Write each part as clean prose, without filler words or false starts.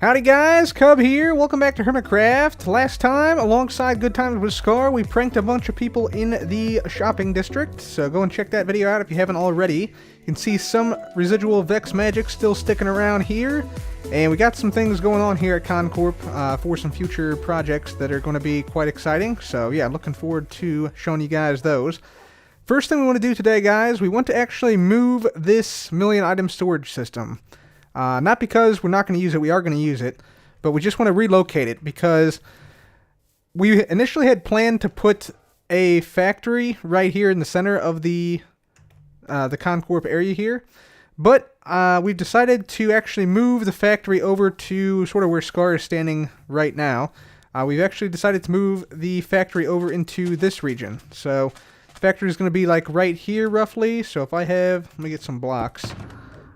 Howdy guys, Cub here. Welcome back to Hermitcraft. Last time, alongside Good Times with Scar, we pranked a bunch of people in the shopping district. So go and check that video out if you haven't already. You can see some residual Vex magic still sticking around here. And we got some things going on here at Con Corp for some future projects that are going to be quite exciting. So yeah, looking forward to showing you guys those. First thing we want to do today, guys, we want to actually move this million item storage system. Not because we're not going to use it, we are going to use it, but we just want to relocate it because we initially had planned to put a factory right here in the center of the Con Corp area here, but we've decided to actually move the factory over to sort of where Scar is standing right now. We've actually decided to move the factory over into this region. So the factory is going to be like right here roughly. So if I have, let me get some blocks.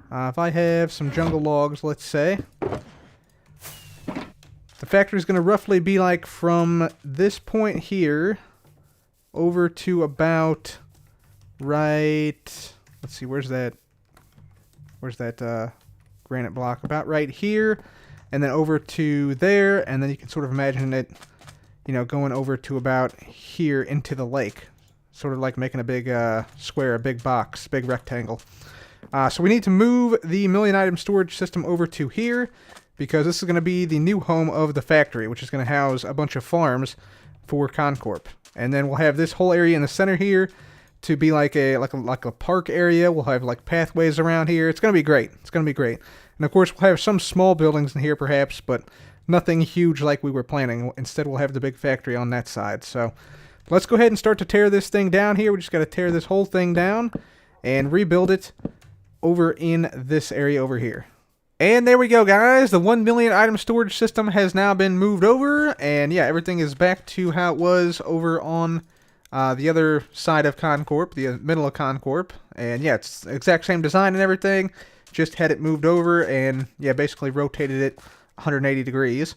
If I have some jungle logs, let's say, the factory is going to roughly be like from this point here over to about right, let's see, where's that granite block? About right here, and then over to there, and then you can sort of imagine it, you know, going over to about here into the lake. Sort of like making a big square, a big box, big rectangle. So we need to move the million item storage system over to here because this is going to be the new home of the factory, which is going to house a bunch of farms for Con Corp. And then we'll have this whole area in the center here to be like a park area. We'll have like pathways around here. It's going to be great. It's going to be great. And of course we'll have some small buildings in here perhaps, but nothing huge like we were planning. Instead we'll have the big factory on that side. So let's go ahead and start to tear this thing down here. We just got to tear this whole thing down and rebuild it over in this area over here. And there we go, guys. The 1 million item storage system has now been moved over, and yeah, everything is back to how it was over on the other side of Con Corp, the middle of Con Corp. And yeah, it's the exact same design and everything, just had it moved over and yeah, basically rotated it 180 degrees.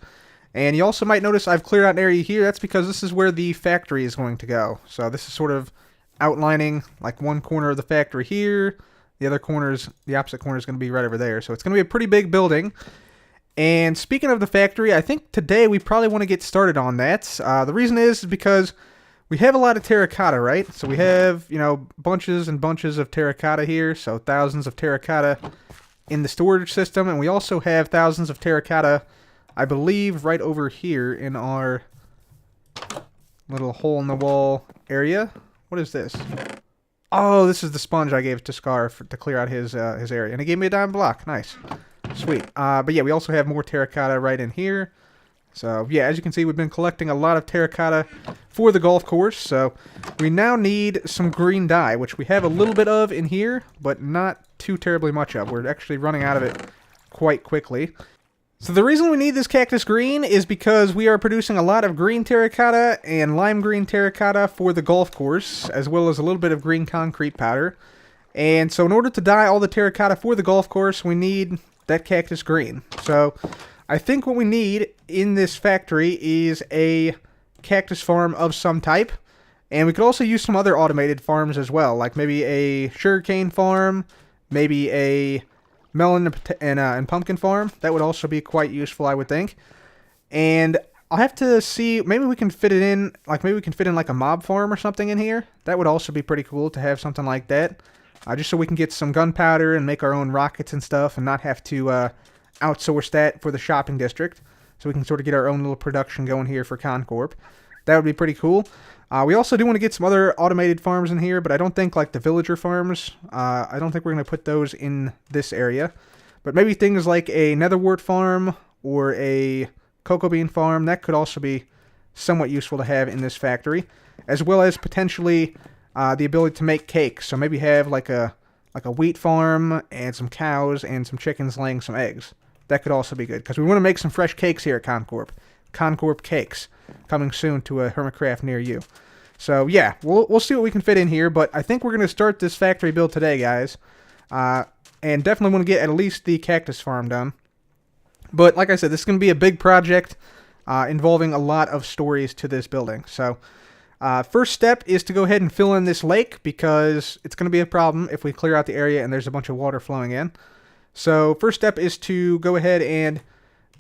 And you also might notice I've cleared out an area here. That's because this is where the factory is going to go. So this is sort of outlining like one corner of the factory here. The other corners, the opposite corner is going to be right over there. So it's going to be a pretty big building. And speaking of the factory, I think today we probably want to get started on that. The reason is because we have a lot of terracotta, right? So we have, you know, bunches and bunches of terracotta here. So thousands of terracotta in the storage system. And we also have thousands of terracotta, I believe, right over here in our little hole in the wall area. What is this? Oh, this is the sponge I gave to Scar to clear out his area. And he gave me a diamond block. Nice. Sweet. But yeah, we also have more terracotta right in here. So yeah, as you can see, we've been collecting a lot of terracotta for the golf course. So we now need some green dye, which we have a little bit of in here, but not too terribly much of. We're actually running out of it quite quickly. So the reason we need this cactus green is because we are producing a lot of green terracotta and lime green terracotta for the golf course, as well as a little bit of green concrete powder. And so in order to dye all the terracotta for the golf course, we need that cactus green. So I think what we need in this factory is a cactus farm of some type. And we could also use some other automated farms as well, like maybe a sugarcane farm, maybe a melon and pumpkin farm. That would also be quite useful, I would think. And I'll have to see, maybe we can fit it in, like maybe we can fit in like a mob farm or something in here. That would also be pretty cool to have something like that. Just so we can get some gunpowder and make our own rockets and stuff and not have to outsource that for the shopping district. So we can sort of get our own little production going here for Con Corp. That would be pretty cool. We also do want to get some other automated farms in here, but I don't think like the villager farms, I don't think we're going to put those in this area. But maybe things like a netherwort farm or a cocoa bean farm, that could also be somewhat useful to have in this factory. As well as potentially the ability to make cakes. So maybe have like a wheat farm and some cows and some chickens laying some eggs. That could also be good, because we want to make some fresh cakes here at Con Corp. Con Corp cakes, coming soon to a Hermitcraft near you. So yeah, we'll see what we can fit in here, but I think we're going to start this factory build today, guys. And definitely want to get at least the cactus farm done. But like I said, this is going to be a big project involving a lot of stories to this building. So first step is to go ahead and fill in this lake, because it's going to be a problem if we clear out the area and there's a bunch of water flowing in. So first step is to go ahead and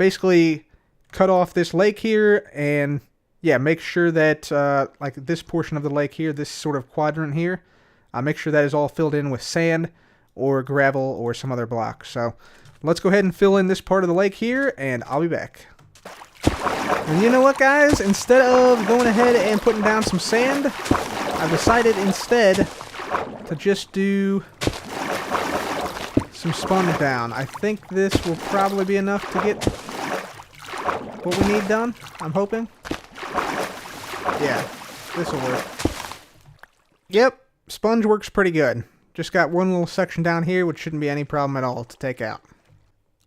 basically cut off this lake here and, yeah, make sure that, like this portion of the lake here, this sort of quadrant here, make sure that is all filled in with sand or gravel or some other block. So let's go ahead and fill in this part of the lake here, and I'll be back. And you know what, guys? Instead of going ahead and putting down some sand, I've decided instead to just do some sponge down. I think this will probably be enough to get what we need done, I'm hoping. Yeah, this will work. Yep, sponge works pretty good. Just got one little section down here, which shouldn't be any problem at all to take out.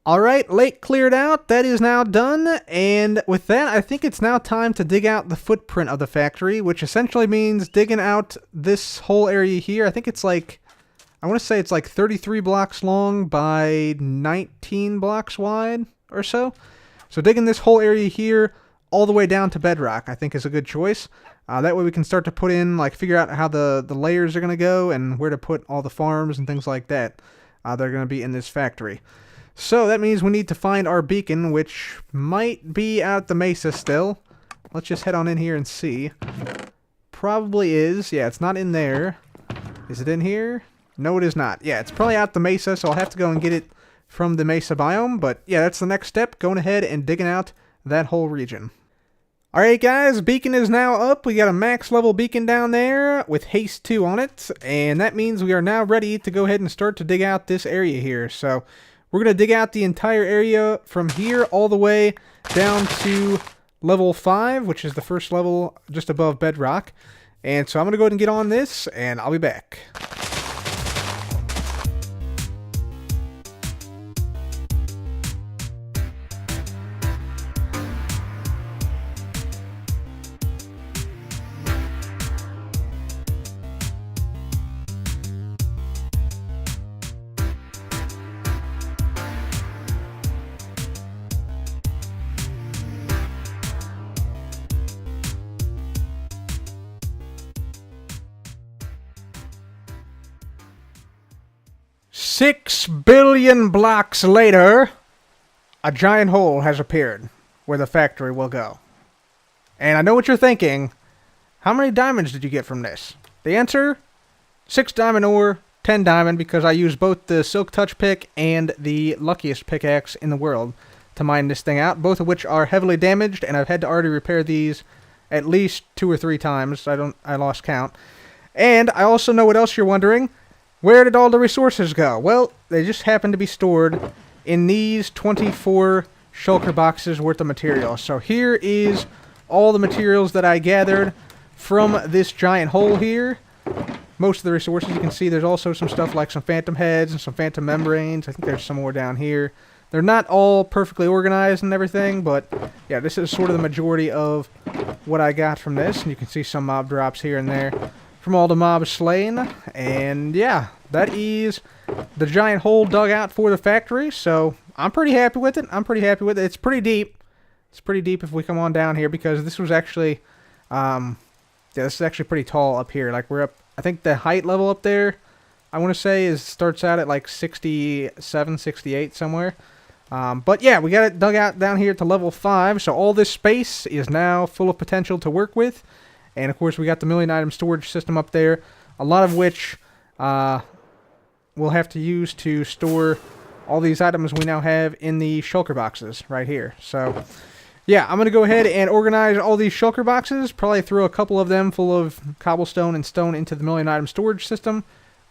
Alright, lake cleared out. That is now done. And with that, I think it's now time to dig out the footprint of the factory, which essentially means digging out this whole area here. I think it's like, I want to say it's like 33 blocks long by 19 blocks wide or so. So digging this whole area here all the way down to bedrock, I think is a good choice. That way we can start to put in, like, figure out how the layers are going to go and where to put all the farms and things like that that are going to be in this factory. So that means we need to find our beacon, which might be out the mesa still. Let's just head on in here and see. Probably is. Yeah, it's not in there. Is it in here? No, it is not. Yeah, it's probably out the mesa, so I'll have to go and get it from the mesa biome. But yeah, that's the next step, going ahead and digging out that whole region. Alright guys, beacon is now up. We got a max level beacon down there with haste 2 on it. And that means we are now ready to go ahead and start to dig out this area here. So we're going to dig out the entire area from here all the way down to level 5, which is the first level just above bedrock. And so I'm going to go ahead and get on this, and I'll be back. Six billion blocks later, a giant hole has appeared where the factory will go. And I know what you're thinking. How many diamonds did you get from this? The answer? 6 diamond ore, 10 diamond, because I used both the silk touch pick and the luckiest pickaxe in the world to mine this thing out, both of which are heavily damaged, and I've had to already repair these at least 2 or 3 times. I lost count. And I also know what else you're wondering. Where did all the resources go? Well, they just happen to be stored in these 24 shulker boxes worth of material. So here is all the materials that I gathered from this giant hole here. Most of the resources, you can see there's also some stuff like some phantom heads and some phantom membranes. I think there's some more down here. They're not all perfectly organized and everything, but yeah, this is sort of the majority of what I got from this. And you can see some mob drops here and there from all the mobs slain. And yeah, that is the giant hole dug out for the factory. So I'm pretty happy with it. It's pretty deep. It's pretty deep if we come on down here, because this was actually, yeah, this is actually pretty tall up here. Like, we're up, I think the height level up there, I want to say, starts out at like 67, 68 somewhere. But yeah, we got it dug out down here to level 5. So all this space is now full of potential to work with. And of course, we got the million item storage system up there, a lot of which we'll have to use to store all these items we now have in the shulker boxes right here. So yeah, I'm going to go ahead and organize all these shulker boxes, probably throw a couple of them full of cobblestone and stone into the million item storage system,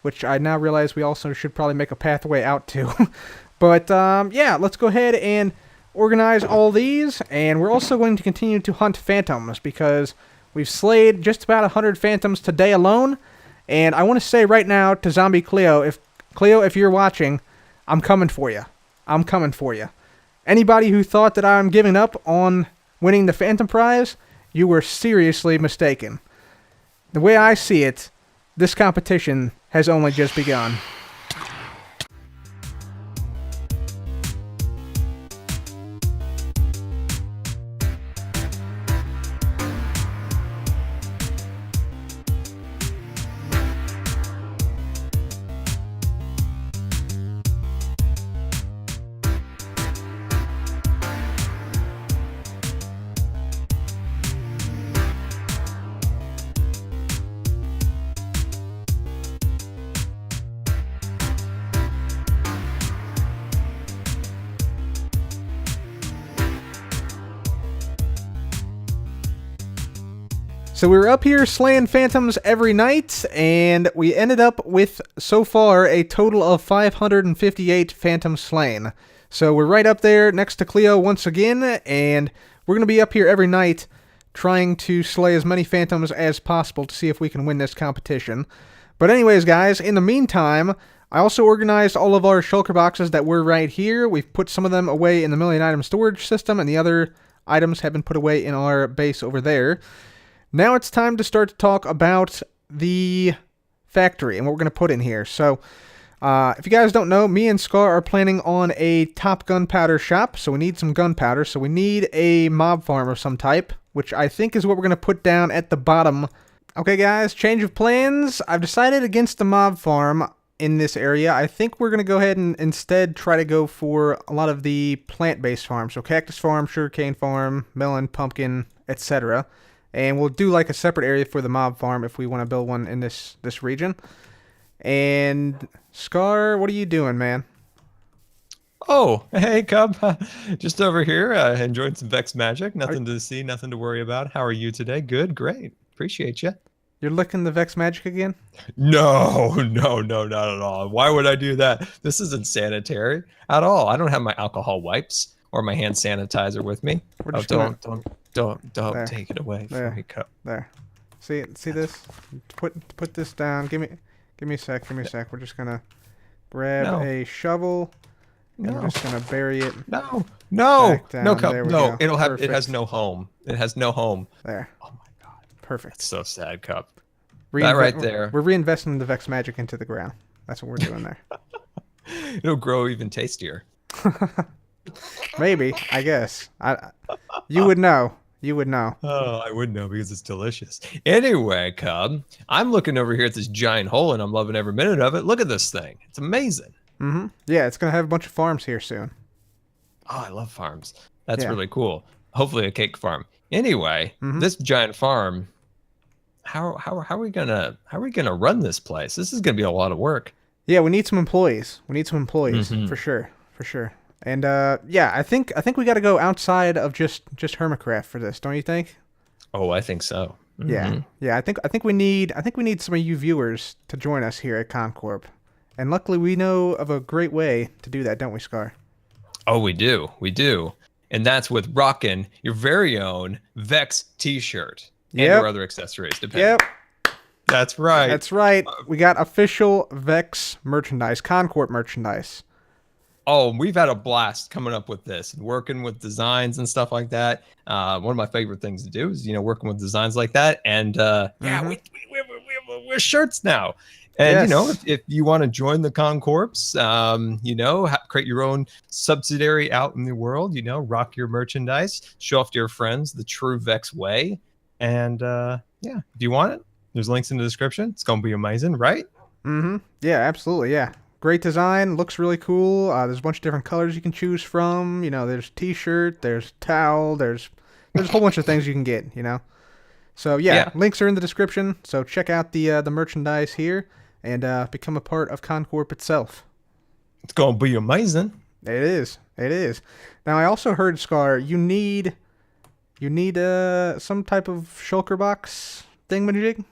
which I now realize we also should probably make a pathway out to. But yeah, let's go ahead and organize all these, and we're also going to continue to hunt phantoms, because we've slayed just about 100 phantoms today alone. And I want to say right now to Zombie Cleo, if you're watching, I'm coming for you. I'm coming for you. Anybody who thought that I'm giving up on winning the Phantom Prize, you were seriously mistaken. The way I see it, this competition has only just begun. So we were up here slaying phantoms every night, and we ended up with, so far, a total of 558 phantoms slain. So we're right up there next to Cleo once again, and we're going to be up here every night trying to slay as many phantoms as possible to see if we can win this competition. But anyways, guys, in the meantime, I also organized all of our shulker boxes that were right here. We've put some of them away in the million item storage system, and the other items have been put away in our base over there. Now it's time to start to talk about the factory and what we're going to put in here. So, if you guys don't know, me and Scar are planning on a top gunpowder shop, so we need some gunpowder. So we need a mob farm of some type, which I think is what we're going to put down at the bottom. Okay, guys, change of plans. I've decided against the mob farm in this area. I think we're going to go ahead and instead try to go for a lot of the plant-based farms. So cactus farm, sugarcane farm, melon, pumpkin, etc. And we'll do like a separate area for the mob farm if we want to build one in this region. And Scar, what are you doing, man? Oh, hey, Cub. Just over here, enjoying some Vex magic. Nothing to see, nothing to worry about. How are you today? Good, great. Appreciate you. You're licking the Vex magic again? No, not at all. Why would I do that? This isn't sanitary at all. I don't have my alcohol wipes or my hand sanitizer with me. Oh, don't take it away from me, Cub. There. See this? Put this down. Give me a sec. We're just gonna grab a shovel. No. I'm just gonna bury it. No, Cub. No, it has no home. It has no home. There. Oh my god. Perfect. That's so sad, Cub. That right there. We're reinvesting the Vex magic into the ground. That's what we're doing there. It'll grow even tastier. Maybe, I guess. You would know. You would know. Oh, I would know because it's delicious. Anyway, Cub, I'm looking over here at this giant hole and I'm loving every minute of it. Look at this thing. It's amazing. Mm-hmm. Yeah, it's going to have a bunch of farms here soon. Oh, I love farms. That's really cool. Hopefully a cake farm. Anyway, this giant farm, how are we gonna run this place? This is gonna be a lot of work. Yeah, we need some employees. For sure. And yeah, I think we got to go outside of just Hermitcraft for this, don't you think? Oh, I think so. Yeah. I think we need some of you viewers to join us here at Con Corp. And luckily we know of a great way to do that, don't we, Scar? Oh, we do. And that's with rocking your very own Vex t-shirt and or other accessories, depending. Yep. That's right. We got official Vex merchandise, Con Corp merchandise. Oh, we've had a blast coming up with this and working with designs and stuff like that. One of my favorite things to do is, working with designs like that. And we're shirts now. And, if you want to join the Con Corps, create your own subsidiary out in the world, rock your merchandise, show off to your friends the true Vex way. And, if you want it, there's links in the description. It's going to be amazing, right? Mm-hmm. Yeah, absolutely. Yeah. Great design. Looks really cool. There's a bunch of different colors you can choose from. There's t-shirt, there's towel, there's a whole bunch of things you can get, So, links are in the description. So check out the merchandise here. And become a part of Con Corp itself. It's going to be amazing. It is. Now, I also heard, Scar, you need some type of shulker box thingamajig?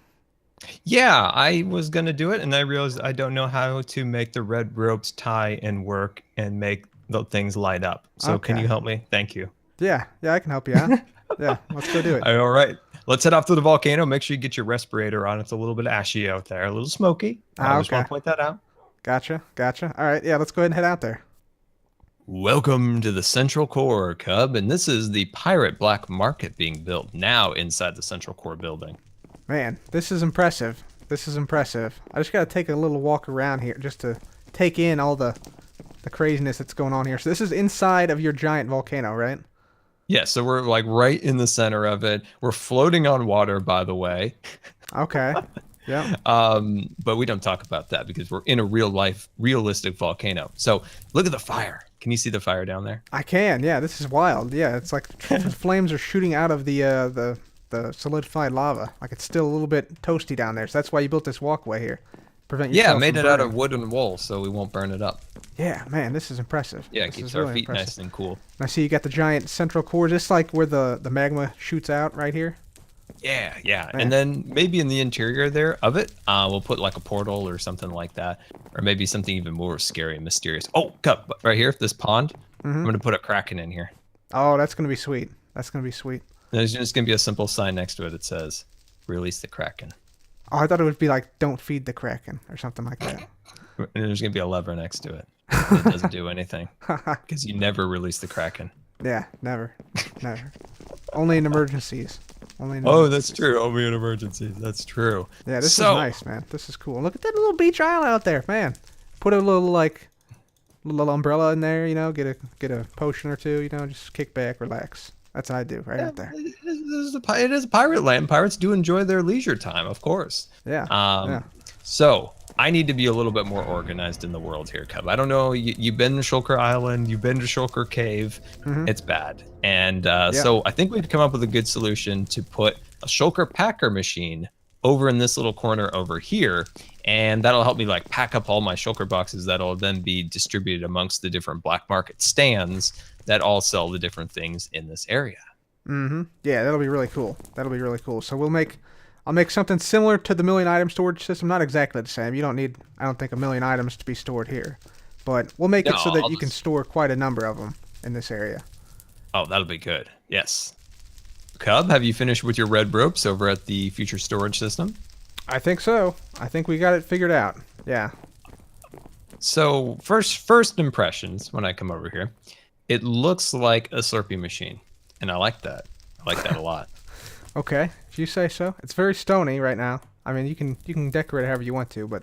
Yeah, I was going to do it, and I realized I don't know how to make the red ropes tie and work and make the things light up. So can you help me? Thank you. Yeah, I can help you out. Yeah, let's go do it. All right. Let's head off to the volcano. Make sure you get your respirator on. It's a little bit ashy out there, a little smoky. I just want to point that out. Gotcha. All right, yeah, let's go ahead and head out there. Welcome to the Central Core, Cub, and this is the Pirate Black Market being built now inside the Central Core building. Man, this is impressive. I just got to take a little walk around here just to take in all the craziness that's going on here. So this is inside of your giant volcano, right? Yeah, so we're like right in the center of it. We're floating on water, by the way. Okay. Yeah. But we don't talk about that because we're in a realistic volcano. So look at the fire. Can you see the fire down there? I can. Yeah, this is wild. Yeah, it's like the flames are shooting out of the solidified lava. Like it's still a little bit toasty down there. So that's why you built this walkway here. Prevent yourself made from it out burning. of wood and wool, so we won't burn it up. Yeah, man, this is impressive. Yeah, it keeps our feet nice and cool. And I see you got the giant central core, just like where the magma shoots out right here. Yeah. And then maybe in the interior there of it, we'll put like a portal or something like that, or maybe something even more scary and mysterious. Oh, cup right here, this pond. I'm gonna put a kraken in here. Oh, that's gonna be sweet. That's gonna be sweet. There's just gonna be a simple sign next to it that says, "Release the kraken." Oh, I thought it would be like, "Don't feed the kraken" or something like that. And there's gonna be a lever next to it. It doesn't do anything because you never release the kraken. Yeah, never. Only in emergencies. That's true. Only in emergencies. That's true. Yeah, this is nice, man. This is cool. Look at that little beach island out there, man. Put a little little umbrella in there, get a potion or two, just kick back, relax. That's what I do out there. It is a pirate land. Pirates do enjoy their leisure time, of course. Yeah. So I need to be a little bit more organized in the world here, Cub. I don't know. You've been to Shulker Island. You've been to Shulker Cave. It's bad. And so I think we've come up with a good solution to put a Shulker packer machine over in this little corner over here. And that'll help me like pack up all my Shulker boxes that'll then be distributed amongst the different black market stands that all sell the different things in this area. Yeah, that'll be really cool. So I'll make something similar to the million item storage system. Not exactly the same. You don't need, I don't think, a million items to be stored here. But we'll make it so that you can store quite a number of them in this area. Oh, that'll be good. Yes. Cub, have you finished with your red ropes over at the future storage system? I think so. I think we got it figured out. Yeah. So first impressions when I come over here, it looks like a Slurpee machine, and I like that. I like that a lot. Okay, if you say so. It's very stony right now. I mean, you can decorate it however you want to, but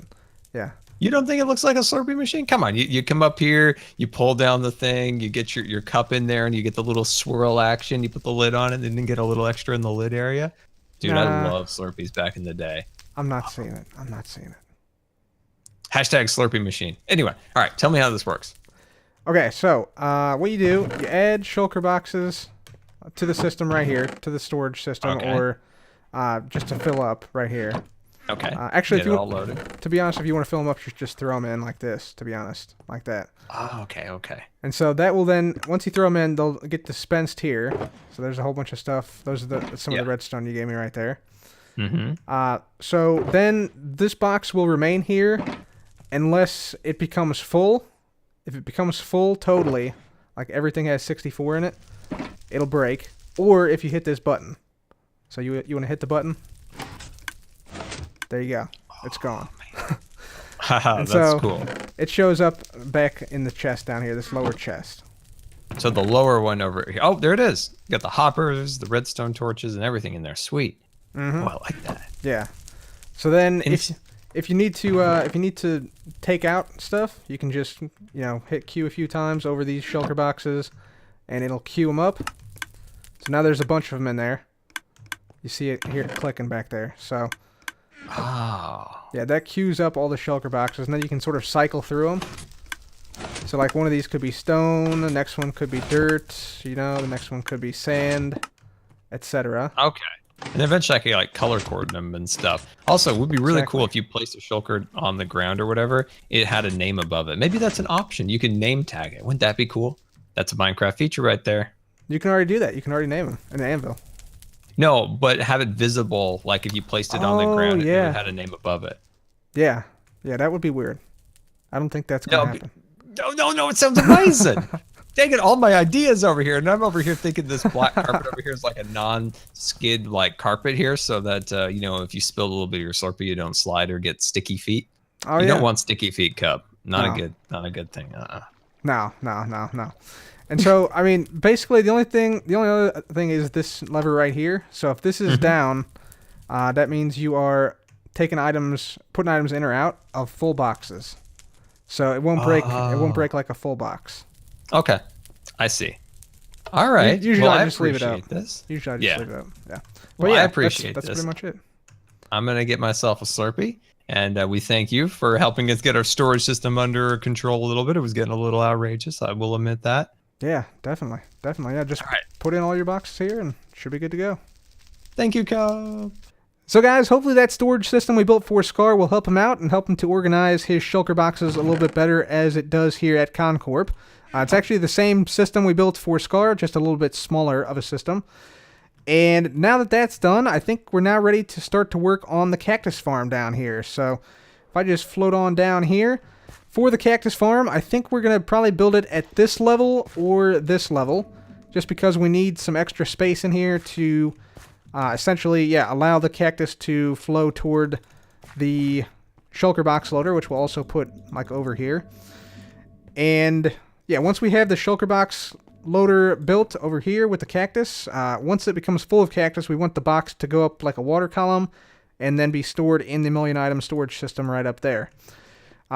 yeah. You don't think it looks like a Slurpee machine? Come on, you come up here, you pull down the thing, you get your cup in there, and you get the little swirl action. You put the lid on it, and then get a little extra in the lid area. Dude, I love Slurpees back in the day. I'm not seeing it. Hashtag Slurpee machine. Anyway, all right, tell me how this works. Okay, so what you do, you add shulker boxes to the system right here, to the storage system, or just to fill up right here. Okay. Actually, to be honest, if you want to fill them up, just throw them in like this, to be honest, like that. Oh, okay. And so that will then, once you throw them in, they'll get dispensed here. So there's a whole bunch of stuff. Those are some of the redstone you gave me right there. So then this box will remain here unless it becomes full. If it becomes full totally, like everything has 64 in it, it'll break. Or if you hit this button. So you want to hit the button? There you go. It's gone. That's so cool. It shows up back in the chest down here, this lower chest. So the lower one over here. Oh, there it is. You got the hoppers, the redstone torches, and everything in there. Sweet. Oh, I like that. Yeah. So then if you need to take out stuff, you can just hit Q a few times over these shulker boxes, and it'll queue them up. So now there's a bunch of them in there. You see it here clicking back there. So yeah, that queues up all the shulker boxes, and then you can sort of cycle through them. So like one of these could be stone, the next one could be dirt, the next one could be sand, etc. Okay. And eventually I could like color coordinate them and stuff. Also, it would be really cool if you placed a shulker on the ground or whatever, it had a name above it. Maybe that's an option. You can name tag it. Wouldn't that be cool? That's a Minecraft feature right there. You can already do that. You can already name them in the anvil. No, but have it visible, like if you placed it on the ground, it would have a name above it. Yeah, that would be weird. I don't think that's going to happen. No, it sounds amazing. Dang it, all my ideas over here, and I'm over here thinking this black carpet over here is like a non-skid like carpet here, so that if you spill a little bit of your Slurpee, you don't slide or get sticky feet. Oh, you don't want sticky feet, Cub. Not a good thing. No. And so, I mean, basically the only other thing is this lever right here. So if this is down, that means you are putting items in or out of full boxes. So it won't break. It won't break like a full box. Okay, I see. All right. Usually I just leave it up. Usually I just leave it up. Yeah. But I appreciate this. That's pretty much it. I'm gonna get myself a Slurpee, and we thank you for helping us get our storage system under control a little bit. It was getting a little outrageous. I will admit that. Yeah, definitely. Yeah, just put in all your boxes here, and it should be good to go. Thank you, Cub. So guys, hopefully that storage system we built for Scar will help him out and help him to organize his shulker boxes a little bit better as it does here at Con Corp. It's actually the same system we built for Scar, just a little bit smaller of a system. And now that that's done, I think we're now ready to start to work on the cactus farm down here. So if I just float on down here, for the cactus farm, I think we're going to probably build it at this level or this level, just because we need some extra space in here to essentially, yeah, allow the cactus to flow toward the shulker box loader, which we'll also put like over here. And yeah, once we have the shulker box loader built over here with the cactus, once it becomes full of cactus, we want the box to go up like a water column and then be stored in the million item storage system right up there.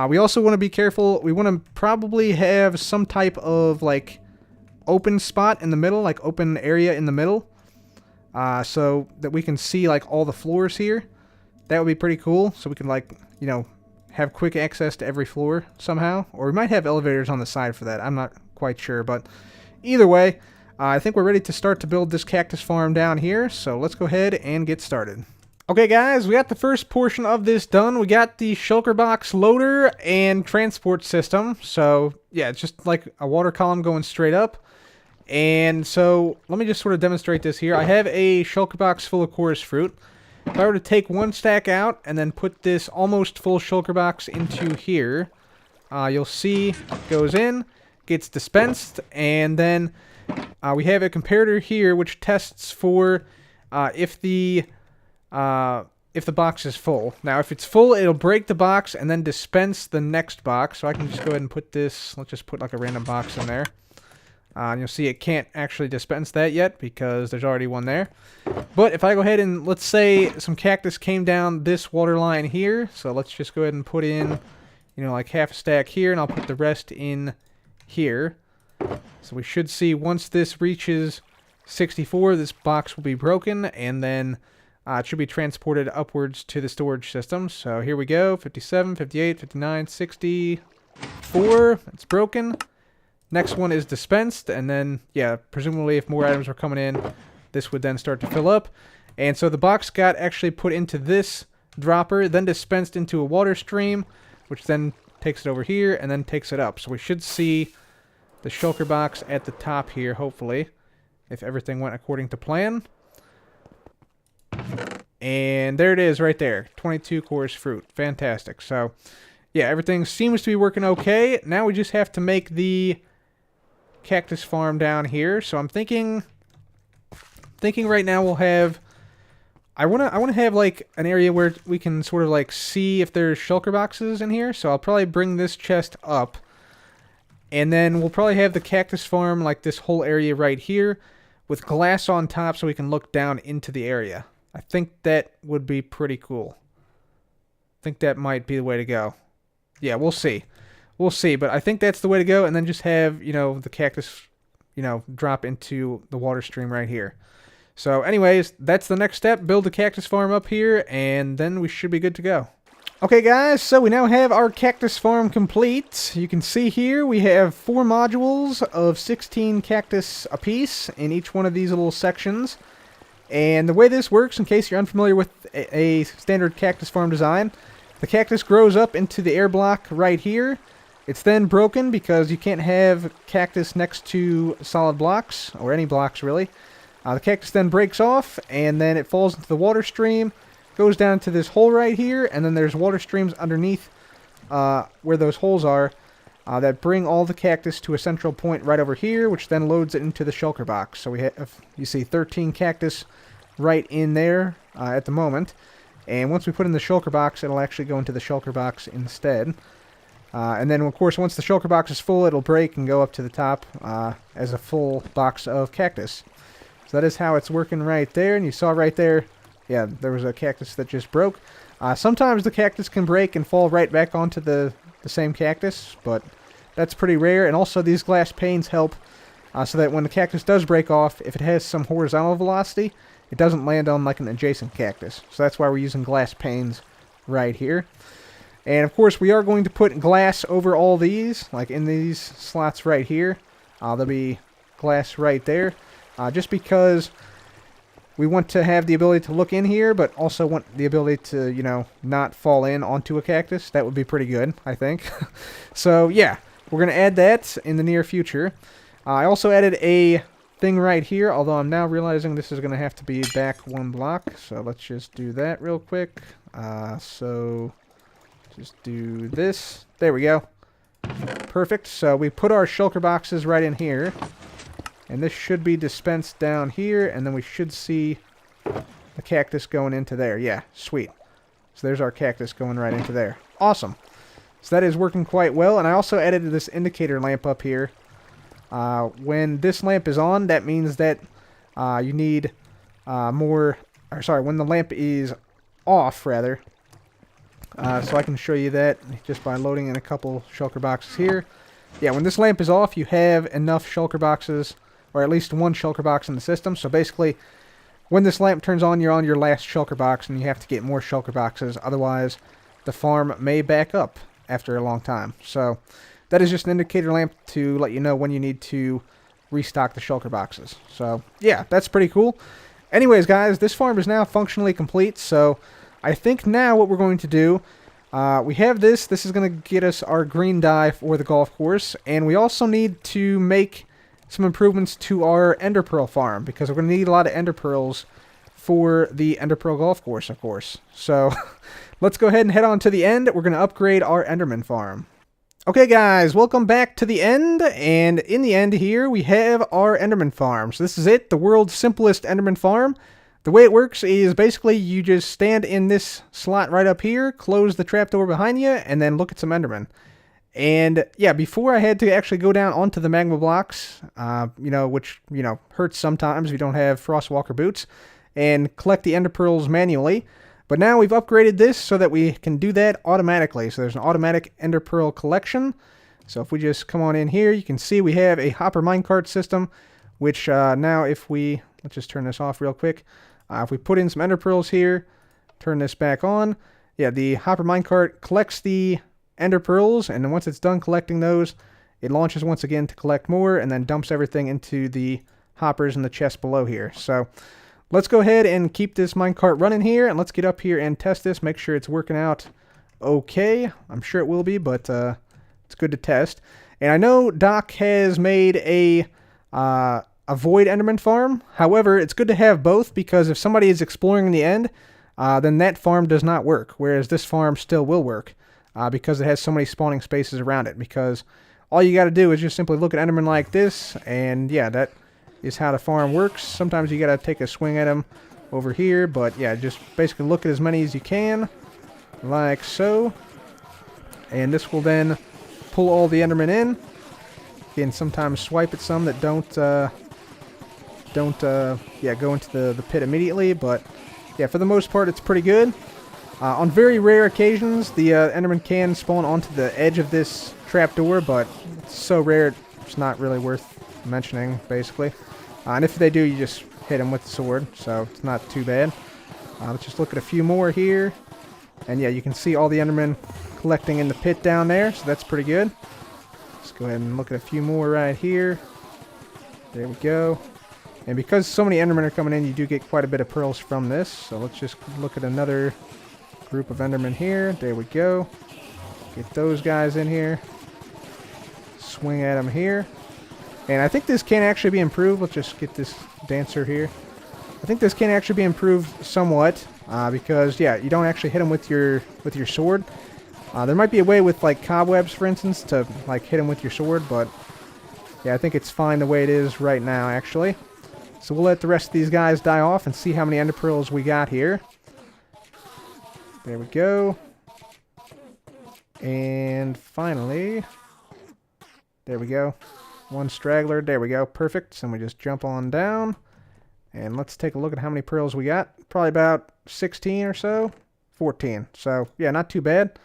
We also want to be careful. We want to probably have some type of like open spot in the middle, like open area in the middle, so that we can see like all the floors here. That would be pretty cool. So we can like, you know, have quick access to every floor somehow. Or we might have elevators on the side for that. I'm not quite sure, but either way, I think we're ready to start to build this cactus farm down here. So let's go ahead and get started. Okay guys, we got the first portion of this done. We got the shulker box loader and transport system. So yeah, it's just like a water column going straight up. And so let me just sort of demonstrate this here. I have a shulker box full of chorus fruit. If I were to take one stack out and then put this almost full shulker box into here, you'll see it goes in, gets dispensed, and then we have a comparator here which tests for if the box is full. Now, if it's full, it'll break the box and then dispense the next box. So I can just go ahead and put this, let's just put like a random box in there. And you'll see it can't actually dispense that yet because there's already one there. But if I go ahead and, let's say some cactus came down this water line here. So let's just go ahead and put in, you know, like half a stack here, and I'll put the rest in here. So we should see once this reaches 64, this box will be broken, and then it should be transported upwards to the storage system. So here we go, 57, 58, 59, 64. It's broken. Next one is dispensed, and then, yeah, presumably if more items were coming in, this would then start to fill up. And so the box got actually put into this dropper, then dispensed into a water stream, which then takes it over here, and then takes it up. So we should see the shulker box at the top here, hopefully, if everything went according to plan. And there it is right there, 22 chorus fruit. Fantastic. So, yeah, everything seems to be working okay. Now we just have to make the cactus farm down here. So I'm thinking right now we'll have, I want to have like an area where we can sort of like see if there's shulker boxes in here. So I'll probably bring this chest up, and then we'll probably have the cactus farm like this whole area right here with glass on top so we can look down into the area. I think that would be pretty cool. I think that might be the way to go. Yeah, we'll see. We'll see, but I think that's the way to go, and then just have, you know, the cactus, you know, drop into the water stream right here. So anyways, that's the next step. Build the cactus farm up here, and then we should be good to go. Okay guys, so we now have our cactus farm complete. You can see here we have 4 modules of 16 cactus apiece in each one of these little sections. And the way this works, in case you're unfamiliar with a standard cactus farm design, the cactus grows up into the air block right here. It's then broken because you can't have cactus next to solid blocks, or any blocks really. The cactus then breaks off, and then it falls into the water stream, goes down to this hole right here, and then there's water streams underneath where those holes are that bring all the cactus to a central point right over here, which then loads it into the shulker box. So we have, you see 13 cactus right in there at the moment. And once we put in the shulker box, it'll actually go into the shulker box instead. And then, of course, once the shulker box is full, it'll break and go up to the top as a full box of cactus. So that is how it's working right there. And you saw right there, yeah, there was a cactus that just broke. Sometimes the cactus can break and fall right back onto the same cactus, but that's pretty rare. And also these glass panes help so that when the cactus does break off, if it has some horizontal velocity, it doesn't land on like an adjacent cactus. So that's why we're using glass panes right here. And of course we are going to put glass over all these, like in these slots right here. There'll be glass right there, just because we want to have the ability to look in here, but also want the ability to, you know, not fall in onto a cactus. That would be pretty good, I think. So yeah, we're going to add that in the near future. I also added a thing right here, although I'm now realizing this is going to have to be back 1 block. So let's just do that real quick. So just do this. There we go. Perfect. So we put our shulker boxes right in here. And this should be dispensed down here, and then we should see the cactus going into there. Yeah, sweet. So there's our cactus going right into there. Awesome. So that is working quite well, and I also added this indicator lamp up here. When this lamp is on, that means that you need more... Or sorry, when the lamp is off, rather. So I can show you that just by loading in a couple shulker boxes here. Yeah, when this lamp is off, you have enough shulker boxes, or at least 1 shulker box in the system. So basically, when this lamp turns on, you're on your last shulker box, and you have to get more shulker boxes. Otherwise, the farm may back up after a long time. So that is just an indicator lamp to let you know when you need to restock the shulker boxes. So yeah, that's pretty cool. Anyways, guys, this farm is now functionally complete. So I think now what we're going to do, we have this. This is going to get us our green dye for the golf course. And we also need to make some improvements to our ender pearl farm, because we're going to need a lot of ender pearls for the ender pearl golf course, of course. So let's go ahead and head on to the end. We're going to upgrade our enderman farm. Okay, guys, welcome back to the end. And in the end here, we have our enderman farm. So this is it, the world's simplest enderman farm. The way it works is basically you just stand in this slot right up here, close the trapdoor behind you, and then look at some endermen. And yeah, before I had to actually go down onto the magma blocks, which, hurts sometimes if you don't have Frostwalker boots, and collect the ender pearls manually. But now we've upgraded this so that we can do that automatically. So there's an automatic ender pearl collection. So if we just come on in here, you can see we have a hopper minecart system, which now if we, let's just turn this off real quick. If we put in some ender pearls here, turn this back on, yeah, the hopper minecart collects the ender pearls, and then once it's done collecting those, it launches once again to collect more, and then dumps everything into the hoppers in the chest below here. So let's go ahead and keep this minecart running here, and let's get up here and test this, make sure it's working out okay. I'm sure it will be, but it's good to test. And I know Doc has made a void enderman farm. However, it's good to have both, because if somebody is exploring in the end, then that farm does not work, whereas this farm still will work. Because it has so many spawning spaces around it. Because all you got to do is just simply look at endermen like this, and yeah, that is how the farm works. Sometimes you got to take a swing at them over here, but yeah, just basically look at as many as you can, like so. And this will then pull all the endermen in. You can sometimes swipe at some that don't go into the pit immediately, but yeah, for the most part, it's pretty good. On very rare occasions, the enderman can spawn onto the edge of this trapdoor, but it's so rare it's not really worth mentioning, basically. And if they do, you just hit them with the sword, so it's not too bad. Let's just look at a few more here. And yeah, you can see all the endermen collecting in the pit down there, so that's pretty good. Let's go ahead and look at a few more right here. There we go. And because so many endermen are coming in, you do get quite a bit of pearls from this. So let's just look at another group of endermen here. There we go. Get those guys in here. Swing at them here. And I think this can actually be improved. Let's just get this dancer here. I think this can actually be improved somewhat. Because, yeah, you don't actually hit them with your sword. There might be a way with, like, cobwebs, for instance, to, like, hit them with your sword. But, yeah, I think it's fine the way it is right now, actually. So we'll let the rest of these guys die off and see how many ender pearls we got here. There we go. And finally, there we go. One straggler. There we go. Perfect. So we just jump on down. And let's take a look at how many pearls we got. Probably about 16 or so. 14. So, yeah, not too bad.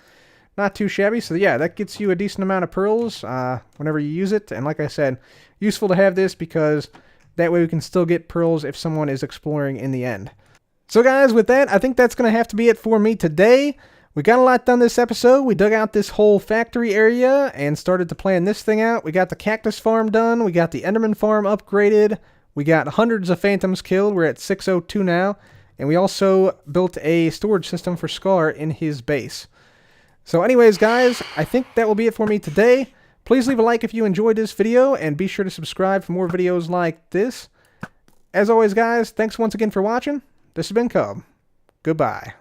Not too shabby. So, yeah, that gets you a decent amount of pearls whenever you use it. And like I said, useful to have this because that way we can still get pearls if someone is exploring in the end. So guys, with that, I think that's going to have to be it for me today. We got a lot done this episode. We dug out this whole factory area and started to plan this thing out. We got the cactus farm done. We got the enderman farm upgraded. We got hundreds of phantoms killed. We're at 602 now. And we also built a storage system for Scar in his base. So anyways, guys, I think that will be it for me today. Please leave a like if you enjoyed this video, and be sure to subscribe for more videos like this. As always, guys, thanks once again for watching. This has been Cub. Goodbye.